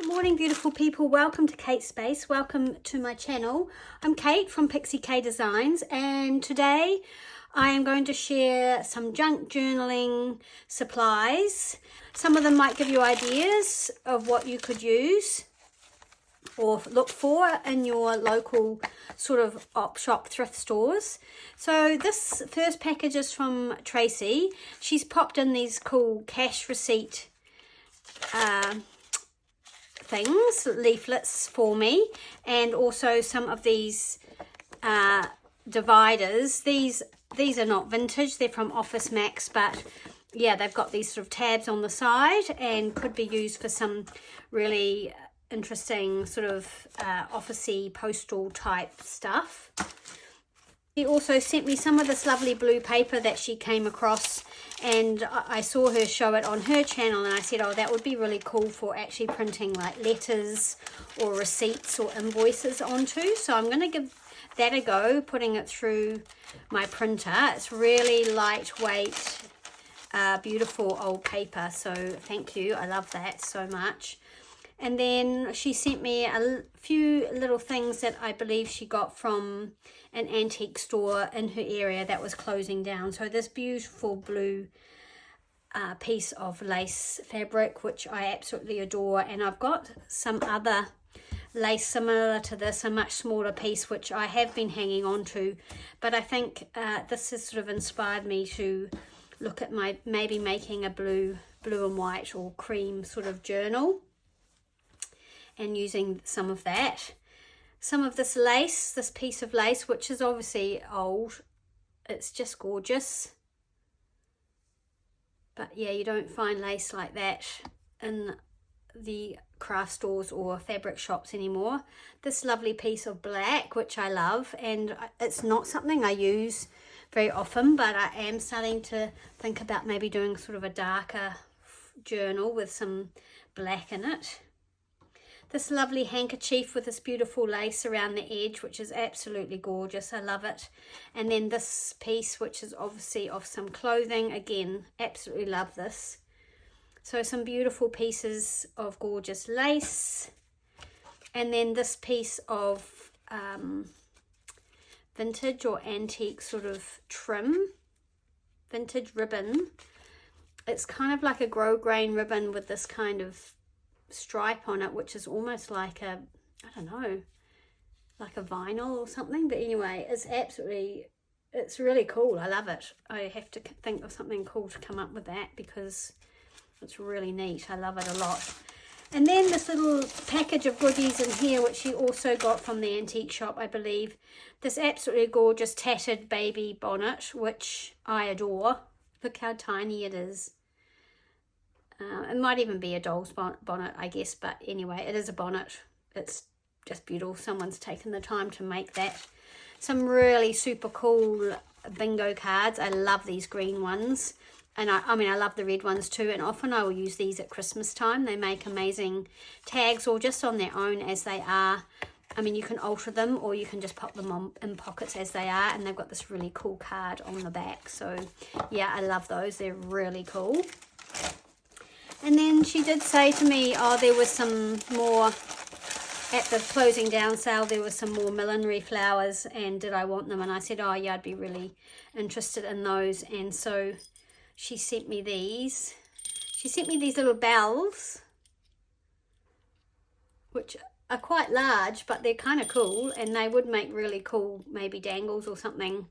Good morning, beautiful people. Welcome to Kate's Space. Welcome to my channel. I'm Kate from Pixie Designs, and today I am going to share some junk journaling supplies. Some of them might give you ideas of what you could use or look for in your local sort of op shop thrift stores. So this first package is from Tracy. She's popped in these cool cash receipt things, leaflets for me, and also some of these dividers. These are not vintage, they're from Office Max, but yeah, they've got these sort of tabs on the side and could be used for some really interesting sort of officey postal type stuff. She also sent me some of this lovely blue paper that she came across, and I saw her show it on her channel, and I said, oh, that would be really cool for actually printing like letters or receipts or invoices onto. So I'm going to give that a go, putting it through my printer. It's really lightweight, beautiful old paper, so thank you. I love that so much. And then she sent me a few little things that I believe she got from an antique store in her area that was closing down. So this beautiful blue piece of lace fabric, which I absolutely adore. And I've got some other lace similar to this, a much smaller piece, which I have been hanging on to. But I think this has sort of inspired me to look at maybe making a blue and white or cream sort of journal, and using some of that. Some of this lace, this piece of lace, which is obviously old. It's just gorgeous. But yeah, you don't find lace like that in the craft stores or fabric shops anymore. This lovely piece of black, which I love, and it's not something I use very often, but I am starting to think about maybe doing sort of a darker journal with some black in it. This lovely handkerchief with this beautiful lace around the edge, which is absolutely gorgeous. I love it. And then this piece, which is obviously of some clothing. Again, absolutely love this. So some beautiful pieces of gorgeous lace. And then this piece of vintage or antique sort of trim. Vintage ribbon. It's kind of like a grosgrain ribbon with this kind of stripe on it, which is almost like a, I don't know, like a vinyl or something. But anyway, it's really cool. I love it. I have to think of something cool to come up with that, because it's really neat. I love it a lot. And then this little package of goodies in here, which she also got from the antique shop, I believe. This absolutely gorgeous tattered baby bonnet, which I adore. Look how tiny it is. It might even be a doll's bonnet, I guess, but anyway, it is a bonnet. It's just beautiful. Someone's taken the time to make that. Some really super cool bingo cards. I love these green ones, and I mean I love the red ones too, and often I will use these at Christmas time. They make amazing tags, or just on their own as they are. I mean, you can alter them, or you can just pop them on in pockets as they are, and they've got this really cool card on the back. So yeah, I love those. They're really cool. And then she did say to me, oh, there was some more, at the closing down sale, there was some more millinery flowers, and did I want them? And I said, oh yeah, I'd be really interested in those. And so she sent me these. She sent me these little bells, which are quite large, but they're kind of cool, and they would make really cool, maybe dangles or something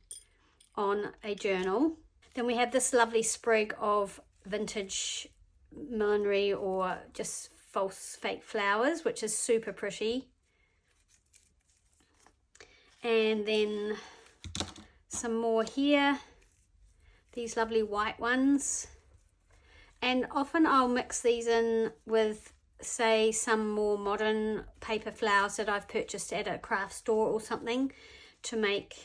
on a journal. Then we have this lovely sprig of vintage millinery or just false fake flowers, which is super pretty. And then some more here, these lovely white ones, and often I'll mix these in with, say, some more modern paper flowers that I've purchased at a craft store or something, to make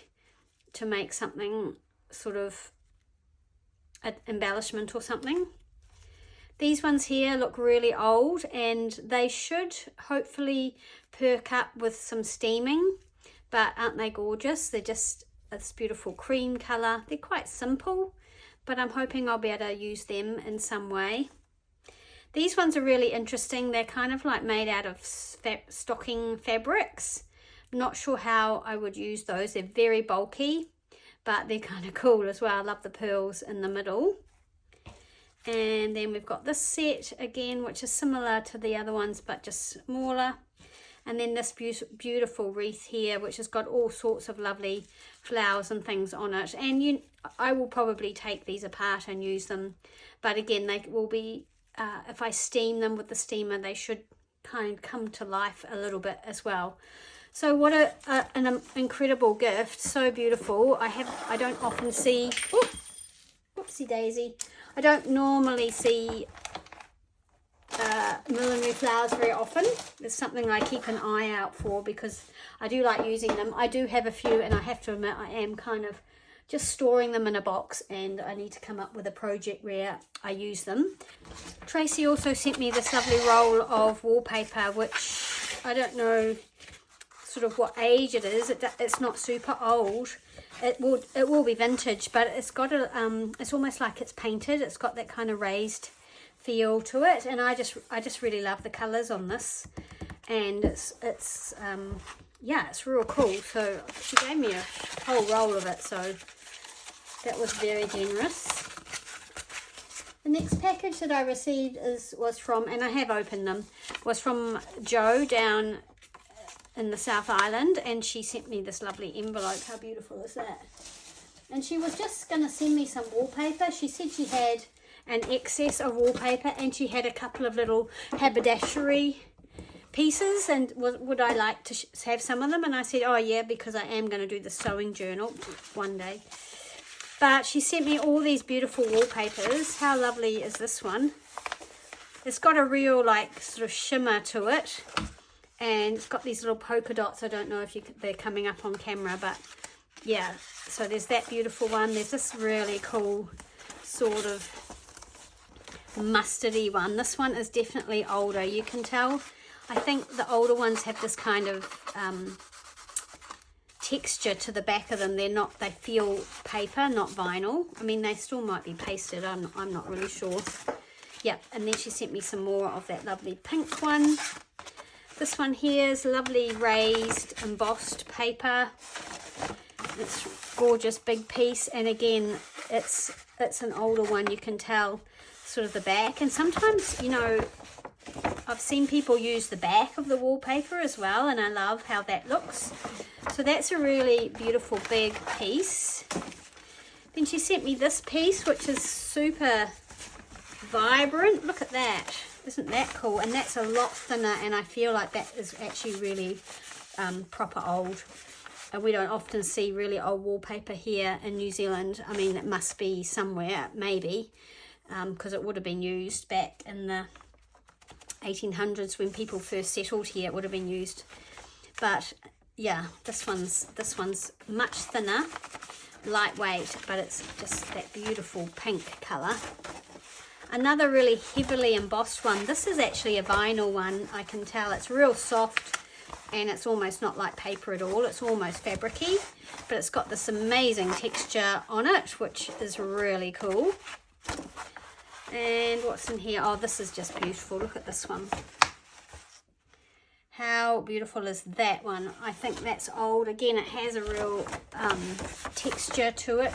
something sort of an embellishment or something. These ones here look really old, and they should hopefully perk up with some steaming, but aren't they gorgeous? They're just this beautiful cream colour. They're quite simple, but I'm hoping I'll be able to use them in some way. These ones are really interesting. They're kind of like made out of stocking fabrics. I'm not sure how I would use those. They're very bulky, but they're kind of cool as well. I love the pearls in the middle. And then we've got this set again, which is similar to the other ones, but just smaller. And then this beautiful wreath here, which has got all sorts of lovely flowers and things on it. And I will probably take these apart and use them. But again, they will be, if I steam them with the steamer, they should kind of come to life a little bit as well. So what an incredible gift. So beautiful. I don't often see, oh, whoopsie daisy. I don't normally see millinery flowers very often. It's something I keep an eye out for because I do like using them. I do have a few, and I have to admit I am kind of just storing them in a box, and I need to come up with a project where I use them. Tracy also sent me this lovely roll of wallpaper, which I don't know sort of what age it is. It's not super old. It will be vintage, but it's got a it's almost like it's painted. It's got that kind of raised feel to it, and I just really love the colors on this, and it's yeah, it's real cool. So she gave me a whole roll of it, so that was very generous. The next package that I received was from, and I have opened them, was from Jo down in the South Island, and she sent me this lovely envelope. How beautiful is that? And she was just going to send me some wallpaper. She said she had an excess of wallpaper, and she had a couple of little haberdashery pieces, and would I like to have some of them? And I said, oh yeah, because I am going to do the sewing journal one day. But she sent me all these beautiful wallpapers. How lovely is this one? It's got a real like sort of shimmer to it, and it's got these little polka dots. I don't know if they're coming up on camera, but yeah. So there's that beautiful one. There's this really cool sort of mustardy one. This one is definitely older. You can tell. I think the older ones have this kind of texture to the back of them. They feel paper, not vinyl. I mean, they still might be pasted. I'm not really sure. Yep. And then she sent me some more of that lovely pink one. This one here is lovely raised embossed paper. It's gorgeous big piece, and again it's an older one. You can tell sort of the back, and sometimes, you know, I've seen people use the back of the wallpaper as well, and I love how that looks. So that's a really beautiful big piece. Then she sent me this piece, which is super vibrant. Look at that. Isn't that cool? And that's a lot thinner, and I feel like that is actually really proper old. And we don't often see really old wallpaper here in New Zealand. I mean, it must be somewhere, maybe, because it would have been used back in the 1800s when people first settled here. It would have been used. But yeah, this one's much thinner, lightweight, but it's just that beautiful pink colour. Another really heavily embossed one. This is actually a vinyl one. I can tell it's real soft, and it's almost not like paper at all. It's almost fabricy, but it's got this amazing texture on it, which is really cool. And what's in here? Oh, this is just beautiful. Look at this one. How beautiful is that one? I think that's old. Again, it has a real texture to it.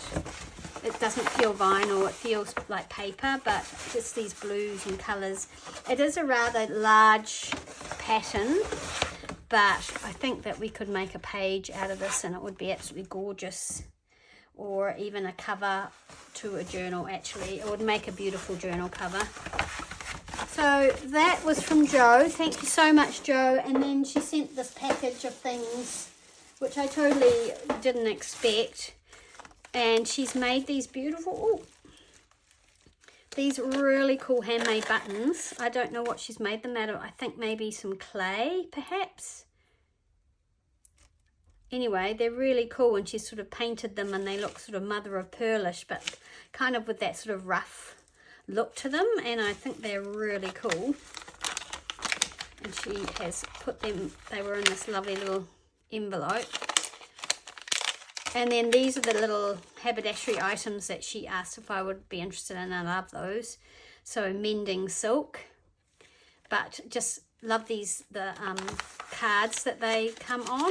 It doesn't feel vinyl, it feels like paper, but just these blues and colours. It is a rather large pattern, but I think that we could make a page out of this and it would be absolutely gorgeous. Or even a cover to a journal, actually. It would make a beautiful journal cover. So that was from Jo. Thank you so much, Jo. And then she sent this package of things, which I totally didn't expect. And she's made these beautiful, these really cool handmade buttons. I don't know what she's made them out of. I think maybe some clay, perhaps. Anyway, they're really cool, and she's sort of painted them, and they look sort of mother of pearlish, but kind of with that sort of rough look to them, and I think they're really cool. And she has put them, they were in this lovely little envelope. And then these are the little haberdashery items that she asked if I would be interested in. I love those. So mending silk, but just love the cards that they come on.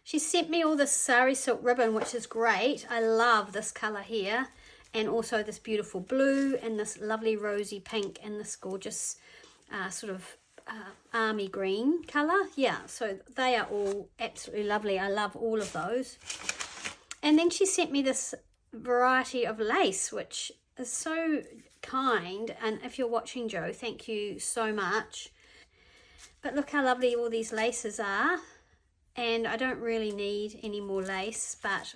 She sent me all this sari silk ribbon, which is great. I love this color here, and also this beautiful blue and this lovely rosy pink and this gorgeous sort of army green color. Yeah, so they are all absolutely lovely. I love all of those. And then she sent me this variety of lace, which is so kind, and if you're watching, Joe, thank you so much. But look how lovely all these laces are, and I don't really need any more lace, but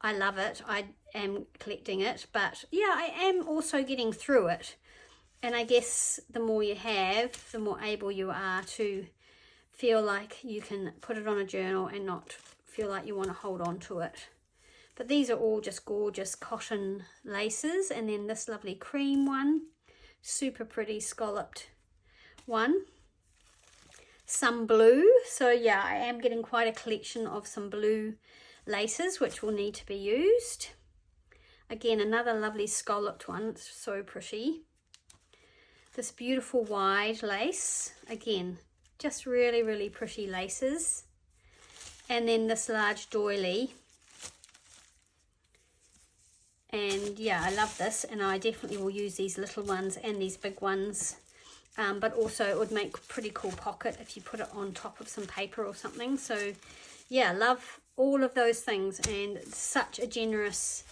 I love it. I am collecting it, but yeah, I am also getting through it. And I guess the more you have, the more able you are to feel like you can put it on a journal and not feel like you want to hold on to it. But these are all just gorgeous cotton laces. And then this lovely cream one, super pretty scalloped one. Some blue. So yeah, I am getting quite a collection of some blue laces, which will need to be used. Again, another lovely scalloped one. It's so pretty. This beautiful wide lace. Again, just really, really pretty laces. And then this large doily. And yeah, I love this, and I definitely will use these little ones and these big ones. But also it would make a pretty cool pocket if you put it on top of some paper or something. So yeah, love all of those things, and such a generous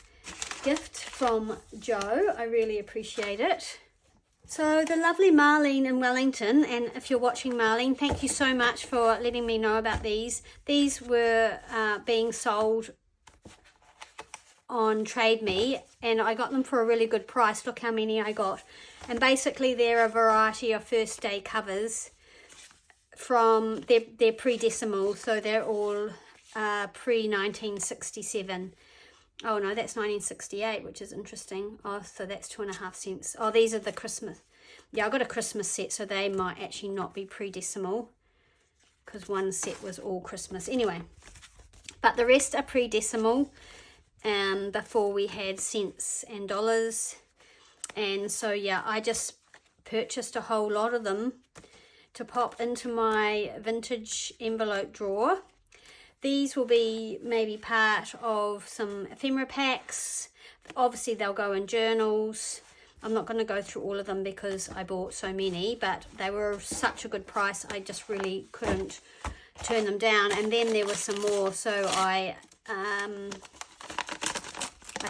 gift from Joe. I really appreciate it. So the lovely Marlene in Wellington, and if you're watching, Marlene, thank you so much for letting me know about these. These were being sold on Trade Me, and I got them for a really good price. Look how many I got. And basically they're a variety of first day covers from, they're pre-decimal, so they're all pre-1967. Oh no, that's 1968, which is interesting. Oh, so that's 2.5 cents. Oh, these are the Christmas. Yeah, I got a Christmas set, so they might actually not be pre-decimal, because one set was all Christmas. Anyway, but the rest are pre-decimal. Before we had cents and dollars. And so yeah, I just purchased a whole lot of them to pop into my vintage envelope drawer. These will be maybe part of some ephemera packs. Obviously they'll go in journals. I'm not going to go through all of them because I bought so many, but they were such a good price, I just really couldn't turn them down. And then there were some more, so I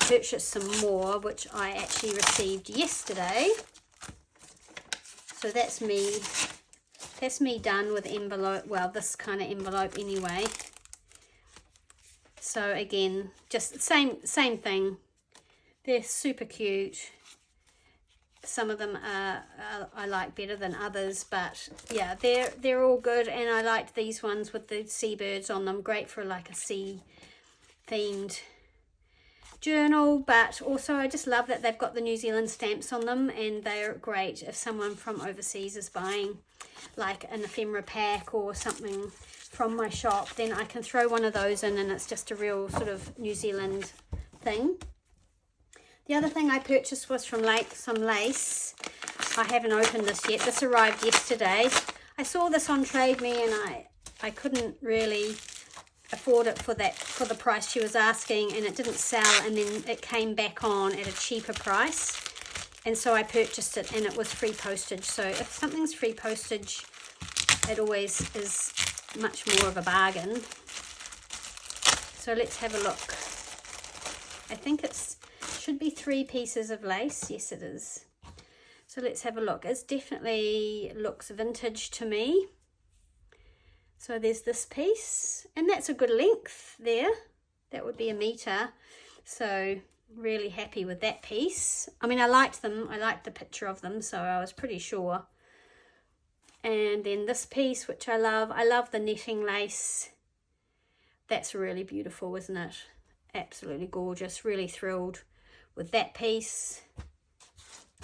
purchased some more, which I actually received yesterday. So that's me done with envelope, well, this kind of envelope anyway. So again, just same thing. They're super cute. Some of them I like better than others, but yeah, they're all good. And I liked these ones with the seabirds on them. Great for like a sea themed journal, but also I just love that they've got the New Zealand stamps on them, and they're great if someone from overseas is buying like an ephemera pack or something from my shop, then I can throw one of those in and it's just a real sort of New Zealand thing. The other thing I purchased was from some lace. I haven't opened this yet. This arrived yesterday. I saw this on Trade Me, and I couldn't really afford it for the price she was asking, and it didn't sell, and then it came back on at a cheaper price, and so I purchased it, and it was free postage. So if something's free postage, it always is much more of a bargain. So let's have a look. I think it should be 3 pieces of lace. Yes, it is. So let's have a look. It definitely looks vintage to me. So there's this piece, and that's a good length there. That would be 1 meter. So really happy with that piece. I mean, I liked them. I liked the picture of them, so I was pretty sure. And then this piece, which I love. I love the netting lace. That's really beautiful, isn't it? Absolutely gorgeous. Really thrilled with that piece.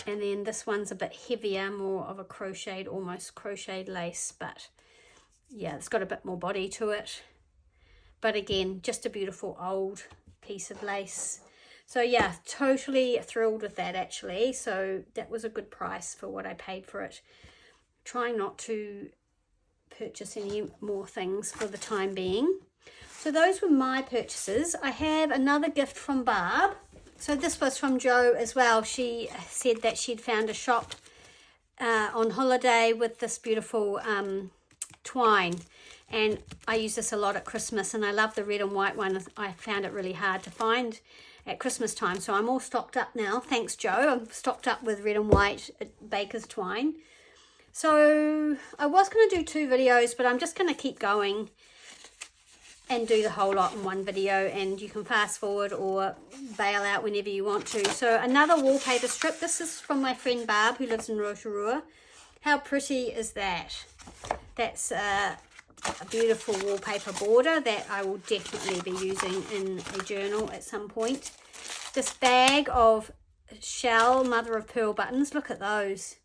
And then this one's a bit heavier, more of a crocheted, almost crocheted lace, but yeah, it's got a bit more body to it. But again, just a beautiful old piece of lace. So yeah, totally thrilled with that actually. So that was a good price for what I paid for it. Trying not to purchase any more things for the time being. So those were my purchases. I have another gift from Barb. So this was from Jo as well. She said that she'd found a shop on holiday with this beautiful twine. And I use this a lot at Christmas, and I love the red and white one. I found it really hard to find at Christmas time. So I'm all stocked up now. Thanks, Jo. I'm stocked up with red and white baker's twine. So I was going to do 2 videos, but I'm just going to keep going and do the whole lot in one video, and you can fast forward or bail out whenever you want to. So another wallpaper strip. This is from my friend Barb, who lives in Rotorua. How pretty is that? That's a beautiful wallpaper border that I will definitely be using in a journal at some point. This bag of shell mother of pearl buttons, look at those.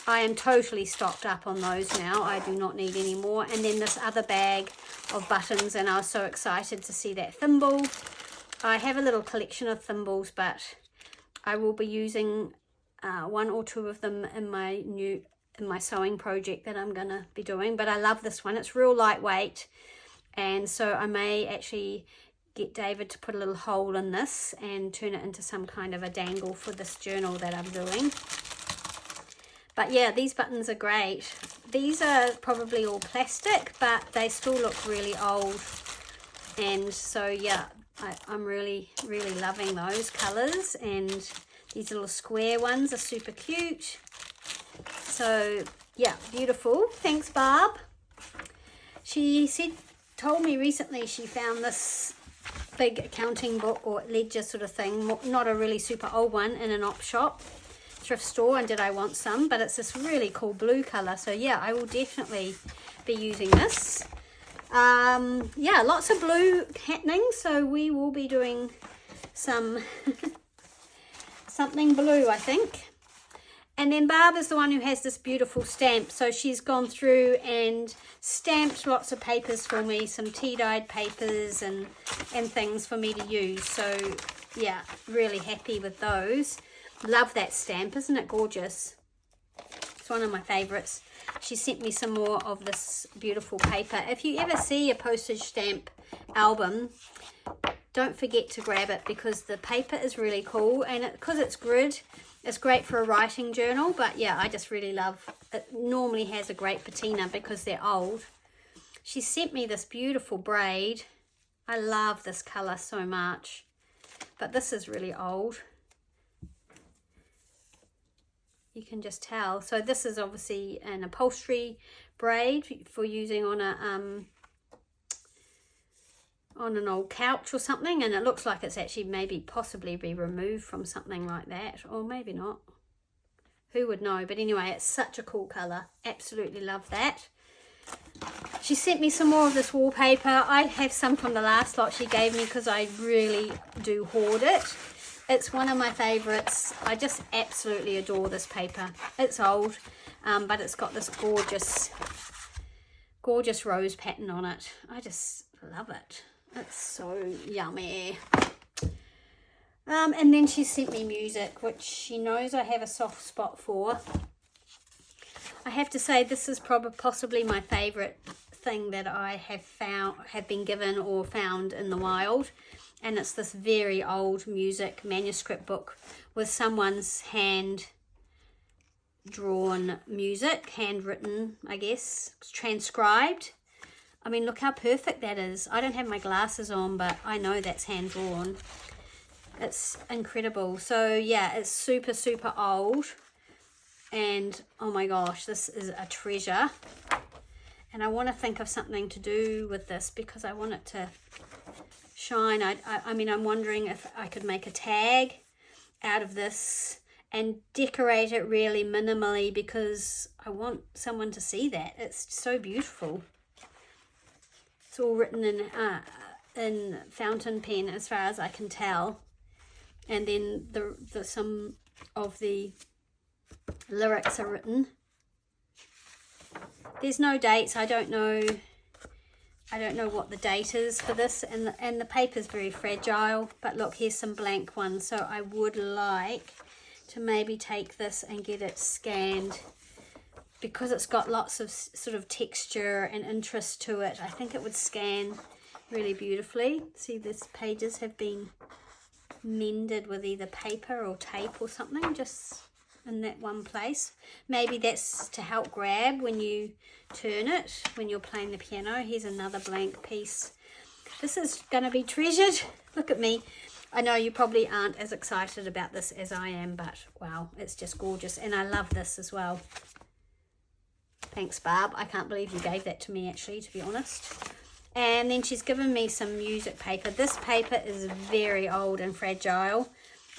I am totally stocked up on those now. I do not need any more. And then this other bag of buttons, and I was so excited to see that thimble. I have a little collection of thimbles, but I will be using 1 or 2 of them in my sewing project that I'm gonna be doing. But I love this one. It's real lightweight, and so I may actually get David to put a little hole in this and turn it into some kind of a dangle for this journal that I'm doing. But yeah, these buttons are great. These are probably all plastic, but they still look really old. And so yeah, I'm really, really loving those colours. And these little square ones are super cute. So yeah, beautiful. Thanks, Barb. She told me recently she found this big accounting book or ledger sort of thing, not a really super old one, in an op shop. Thrift store, and did I want some, but it's this really cool blue color. So yeah, I will definitely be using this. Yeah, lots of blue happening, so we will be doing some something blue, I think. And then Barb is the one who has this beautiful stamp, so she's gone through and stamped lots of papers for me, some tea-dyed papers and things for me to use. So yeah, really happy with those. Love that stamp, isn't it gorgeous? It's one of my favorites. She sent me some more of this beautiful paper. If you ever see a postage stamp album, don't forget to grab it, because the paper is really cool, and because it's grid, it's great for a writing journal. But yeah, I just really love it. Normally has a great patina because they're old. She sent me this beautiful braid. I love this color so much, but this is really old. You can just tell. So this is obviously an upholstery braid for using on a on an old couch or something, and it looks like it's actually maybe possibly be removed from something like that, or maybe not. Who would know? But anyway, it's such a cool color. Absolutely love that. She sent me some more of this wallpaper. I have some from the last lot she gave me because I really do hoard it. It's one of my favorites. I just absolutely adore this paper. It's old, but it's got this gorgeous rose pattern on it. I just love it. It's so yummy. And then she sent me music, which she knows I have a soft spot for. I have to say, this is possibly my favorite thing that I have been given or found in the wild. And it's this very old music manuscript book with someone's hand-drawn music, handwritten, I guess, transcribed. I mean, look how perfect that is. I don't have my glasses on, but I know that's hand-drawn. It's incredible. So, yeah, it's super, super old. And, oh my gosh, this is a treasure. And I want to think of something to do with this because I want it to shine. I mean, I'm wondering if I could make a tag out of this and decorate it really minimally, because I want someone to see that. It's so beautiful. It's all written in fountain pen as far as I can tell, and then some of the lyrics are written. There's no dates. I don't know I don't know what the date is for this, and the paper's very fragile, but look, here's some blank ones. So I would like to maybe take this and get it scanned, because it's got lots of sort of texture and interest to it. I think it would scan really beautifully. See, these pages have been mended with either paper or tape or something, just in that one place. Maybe that's to help grab when you turn it, when you're playing the piano. Here's another blank piece. This is going to be treasured. Look at me. I know you probably aren't as excited about this as I am, but wow, it's just gorgeous. And I love this as well. Thanks, Barb. I can't believe you gave that to me, actually, to be honest. And then she's given me some music paper. This paper is very old and fragile.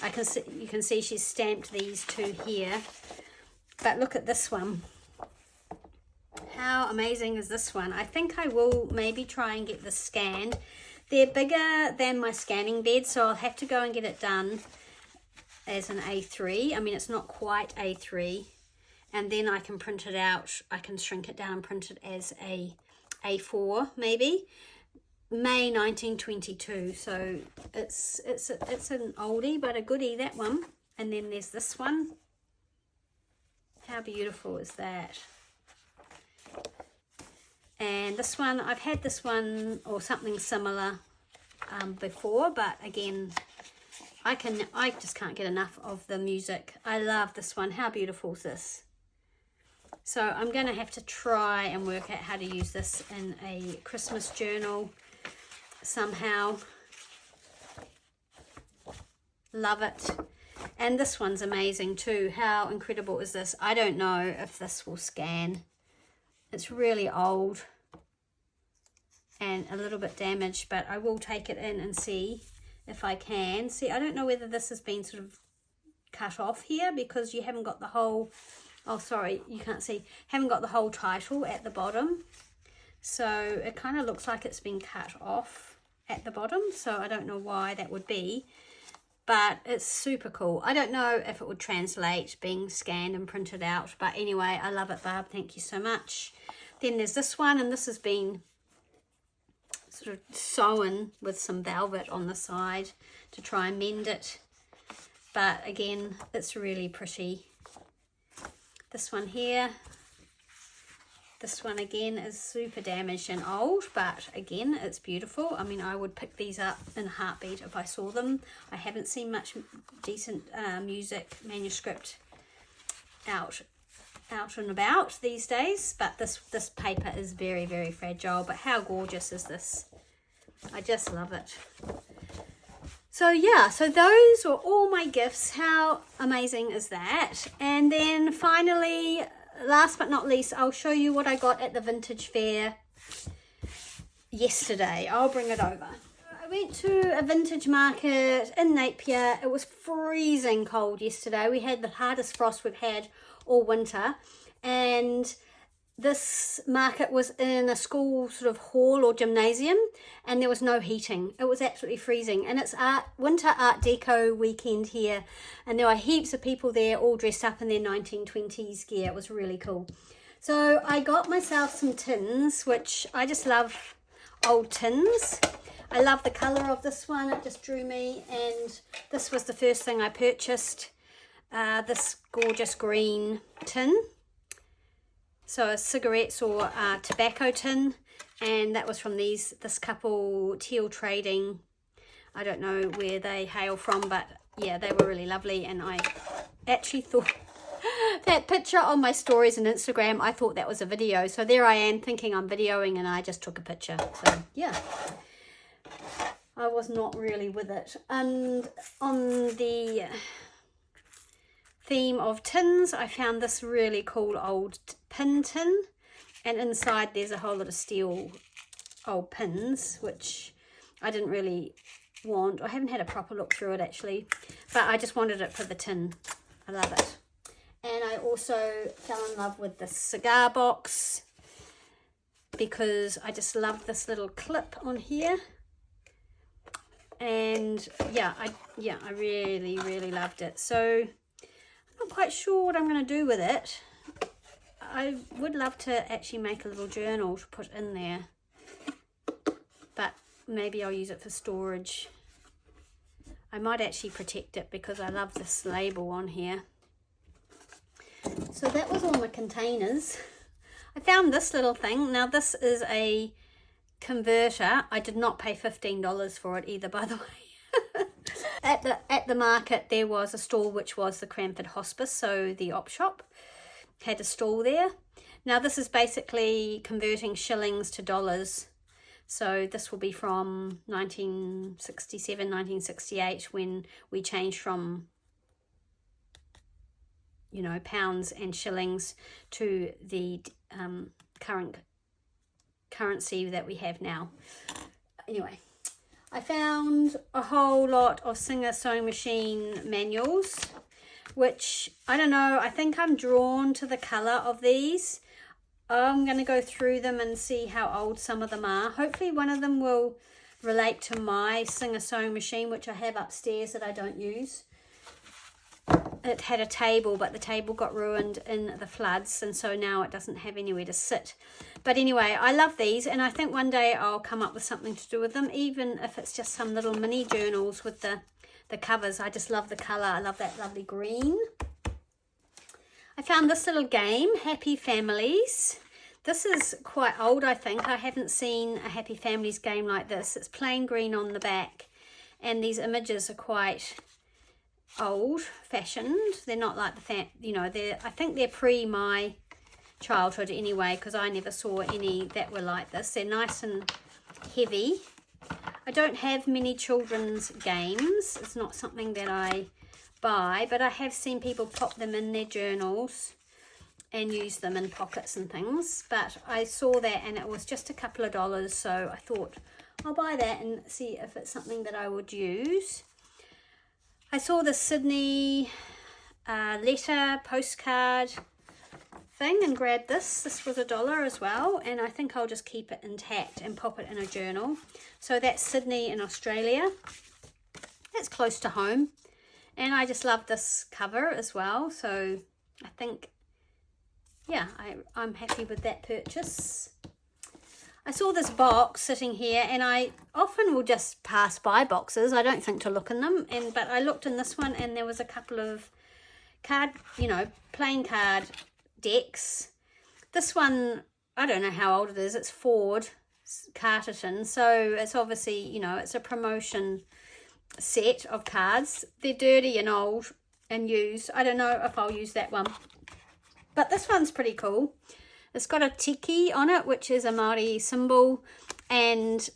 You can see she's stamped these two here. But look at this one. How amazing is this one? I think I will maybe try and get this scanned. They're bigger than my scanning bed, so I'll have to go and get it done as an A3. I mean, it's not quite A3. And then I can print it out. I can shrink it down and print it as a A4 maybe. May 1922. So it's an oldie but a goodie, that one. And then there's this one. How beautiful is that? And this one, I've had this one or something similar before, but again, I just can't get enough of the music. I love this one. How beautiful is this? So I'm going to have to try and work out how to use this in a Christmas journal somehow. Love it. And this one's amazing too. How incredible is this? I don't know if this will scan. It's really old and a little bit damaged, but I will take it in and see if I can. See, I don't know whether this has been sort of cut off here, because you haven't got the whole, oh sorry, you can't see, haven't got the whole title at the bottom. So it kind of looks like it's been cut off at the bottom, so I don't know why that would be, but it's super cool. I don't know if it would translate being scanned and printed out, but anyway, I love it, Barb. Thank you so much. Then there's this one, and this has been sort of sewn with some velvet on the side to try and mend it, but again, it's really pretty. This one here, this one again is super damaged and old, but again, it's beautiful. I mean, I would pick these up in a heartbeat if I saw them. I haven't seen much decent music manuscript out and about these days, but this paper is very, very fragile. But how gorgeous is this? I just love it. So yeah, so those were all my gifts. How amazing is that? And then finally, last but not least, I'll show you what I got at the vintage fair yesterday. I'll bring it over. I went to a vintage market in Napier. It was freezing cold yesterday. We had the hardest frost we've had all winter, and this market was in a school sort of hall or gymnasium, and there was no heating. It was absolutely freezing, and it's winter art deco weekend here, and there were heaps of people there all dressed up in their 1920s gear. It was really cool. So I got myself some tins, which I just love old tins. I love the colour of this one. It just drew me, and this was the first thing I purchased. This gorgeous green tin, so a cigarettes or tobacco tin, and that was from this couple, Teal Trading. I don't know where they hail from, but yeah, they were really lovely. And I actually thought that picture on my stories and Instagram, I thought that was a video, so there I am thinking I'm videoing, and I just took a picture. So yeah, I was not really with it. And on the theme of tins, I found this really cool old pin tin, and inside there's a whole lot of steel old pins, which I didn't really want. I haven't had a proper look through it actually, but I just wanted it for the tin. I love it. And I also fell in love with the cigar box, because I just love this little clip on here. And yeah, I really loved it. So I'm not quite sure what I'm going to do with it. I would love to actually make a little journal to put in there. maybe I'll use it for storage. I might actually protect it because I love this label on here. So that was all my containers. I found this little thing. Now this is a converter. I did not pay $15 for it either, by the way. At the market there was a stall which was the Cranford Hospice, so the op shop had a stall there. Now this is basically converting shillings to dollars. So this will be from 1967, 1968, when we changed from, you know, pounds and shillings to the current currency that we have now. Anyway, I found a whole lot of Singer sewing machine manuals, which, I don't know, I think I'm drawn to the colour of these. I'm going to go through them and see how old some of them are. Hopefully one of them will relate to my Singer sewing machine, which I have upstairs that I don't use. It had a table, but the table got ruined in the floods, and so now it doesn't have anywhere to sit. But anyway, I love these, and I think one day I'll come up with something to do with them, even if it's just some little mini journals with the covers. I just love the colour. I love that lovely green. I found this little game, Happy Families. This is quite old, I think. I haven't seen a Happy Families game like this. It's plain green on the back, and these images are quite old-fashioned. They're not like the you know, I think they're pre my childhood anyway, because I never saw any that were like this. They're nice and heavy. I don't have many children's games. It's not something that I buy, but I have seen people pop them in their journals and use them in pockets and things. But I saw that and it was just a couple of dollars, so I thought I'll buy that and see if it's something that I would use. I saw the Sydney letter postcard thing and grabbed this. This was $1 as well, and I think I'll just keep it intact and pop it in a journal. So that's Sydney in Australia. That's close to home, and I just love this cover as well. So I think, yeah, I'm happy with that purchase. I saw this box sitting here, and I often will just pass by boxes. I don't think to look in them, but I looked in this one and there was a couple of card, you know, playing card decks. This one, I don't know how old it is. It's Ford Carterton, so it's obviously, you know, it's a promotion set of cards. They're dirty and old and used. I don't know if I'll use that one, but this one's pretty cool. It's got a tiki on it, which is a Māori symbol, and,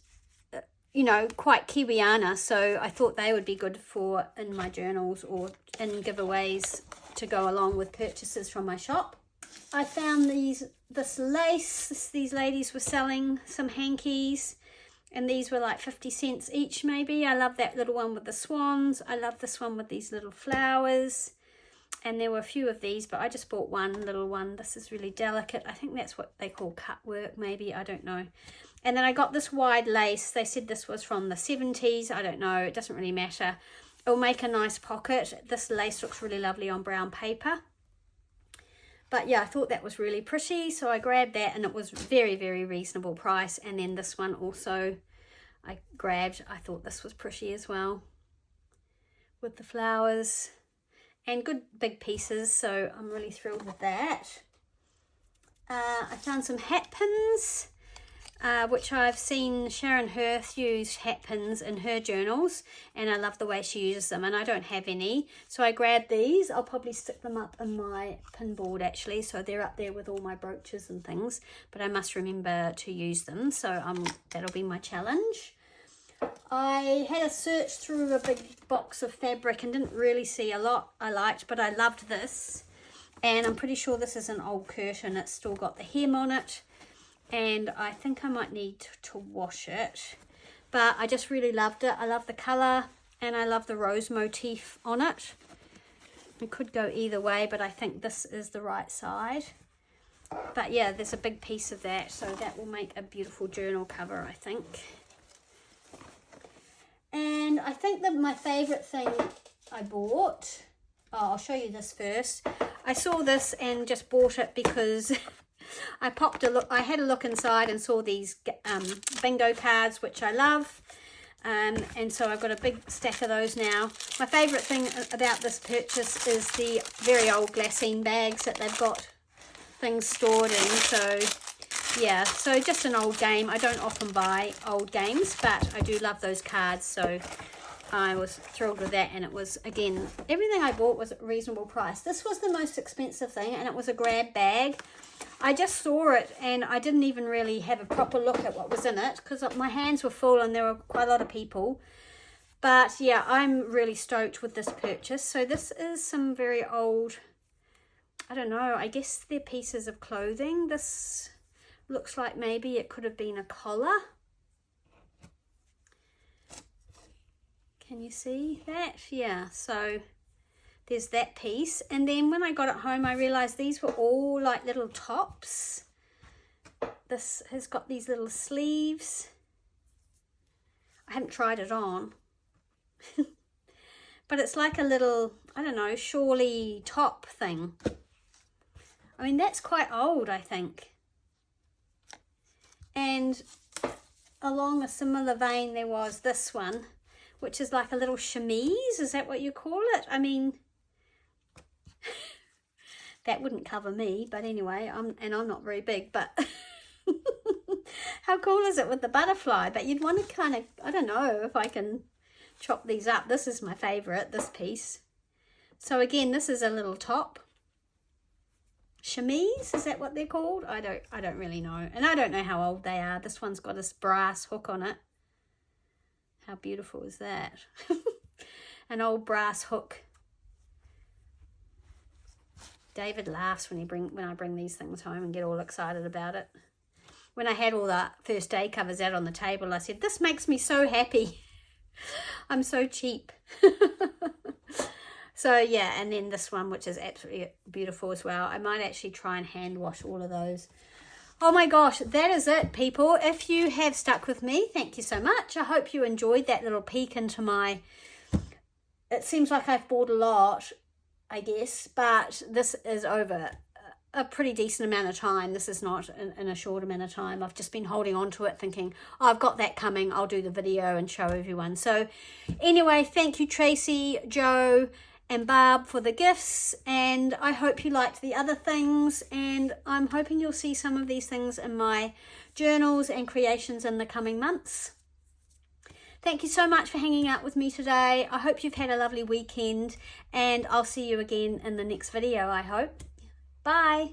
you know, quite Kiwiana, so I thought they would be good for in my journals or in giveaways to go along with purchases from my shop. I found this lace. These ladies were selling some hankies, and these were like 50 cents each maybe. I love that little one with the swans. I love this one with these little flowers. And there were a few of these, but I just bought one little one. This is really delicate. I think that's what they call cut work, maybe. I don't know. And then I got this wide lace. They said this was from the 70s. I don't know. It doesn't really matter. It'll make a nice pocket. This lace looks really lovely on brown paper. But yeah, I thought that was really pretty, so I grabbed that, and it was very, very reasonable price. And then this one also I grabbed. I thought this was pretty as well, with the flowers. And good big pieces, so I'm really thrilled with that. I found some hat pins, which I've seen Sharon Hirth use hat pins in her journals, and I love the way she uses them, and I don't have any. So I grabbed these. I'll probably stick them up in my pin board actually, so they're up there with all my brooches and things, but I must remember to use them, so that'll be my challenge. I had a search through a big box of fabric and didn't really see a lot I liked, but I loved this, and I'm pretty sure this is an old curtain. It's still got the hem on it, and I think I might need to wash it, but I just really loved it. I love the colour, and I love the rose motif on it. It could go either way, but I think this is the right side. But yeah, there's a big piece of that, so that will make a beautiful journal cover, I think. And I think that my favourite thing I bought, I'll show you this first. I saw this and just bought it because I had a look inside and saw these bingo cards, which I love. And so I've got a big stack of those now. My favourite thing about this purchase is the very old glassine bags that they've got things stored in. So yeah, so just an old game. I don't often buy old games, but I do love those cards. So I was thrilled with that, and it was, again, everything I bought was at a reasonable price. This was the most expensive thing, and it was a grab bag. I just saw it and I didn't even really have a proper look at what was in it because my hands were full and there were quite a lot of people. But yeah, I'm really stoked with this purchase. So this is some very old, I don't know, I guess they're pieces of clothing. This looks like maybe it could have been a collar. Can you see that? Yeah, so there's that piece. And then when I got it home, I realized these were all like little tops. This has got these little sleeves. I haven't tried it on. But it's like a little, I don't know, shawly top thing. I mean, that's quite old, I think. And along a similar vein, there was this one, which is like a little chemise. Is that what you call it? I mean, that wouldn't cover me, but anyway, I'm not very big, but how cool is it with the butterfly? But you'd want to kind of, I don't know if I can chop these up. This is my favorite, this piece. So again, this is a little top. Chemise, is that what they're called? I don't really know. And I don't know how old they are. This one's got this brass hook on it. How beautiful is that? An old brass hook. David laughs when I bring these things home and get all excited about it. When I had all the first day covers out on the table, I said, this makes me so happy. I'm so cheap. So yeah, and then this one, which is absolutely beautiful as well. I might actually try and hand wash all of those. Oh my gosh, that is it, people. If you have stuck with me, thank you so much. I hope you enjoyed that little peek into my... It seems like I've bought a lot, I guess, but this is over a pretty decent amount of time. This is not in a short amount of time. I've just been holding on to it thinking, oh, I've got that coming. I'll do the video and show everyone. So anyway, thank you, Tracy, Joe, and Barb for the gifts, and I hope you liked the other things, and I'm hoping you'll see some of these things in my journals and creations in the coming months. Thank you so much for hanging out with me today. I hope you've had a lovely weekend, and I'll see you again in the next video, I hope. Bye.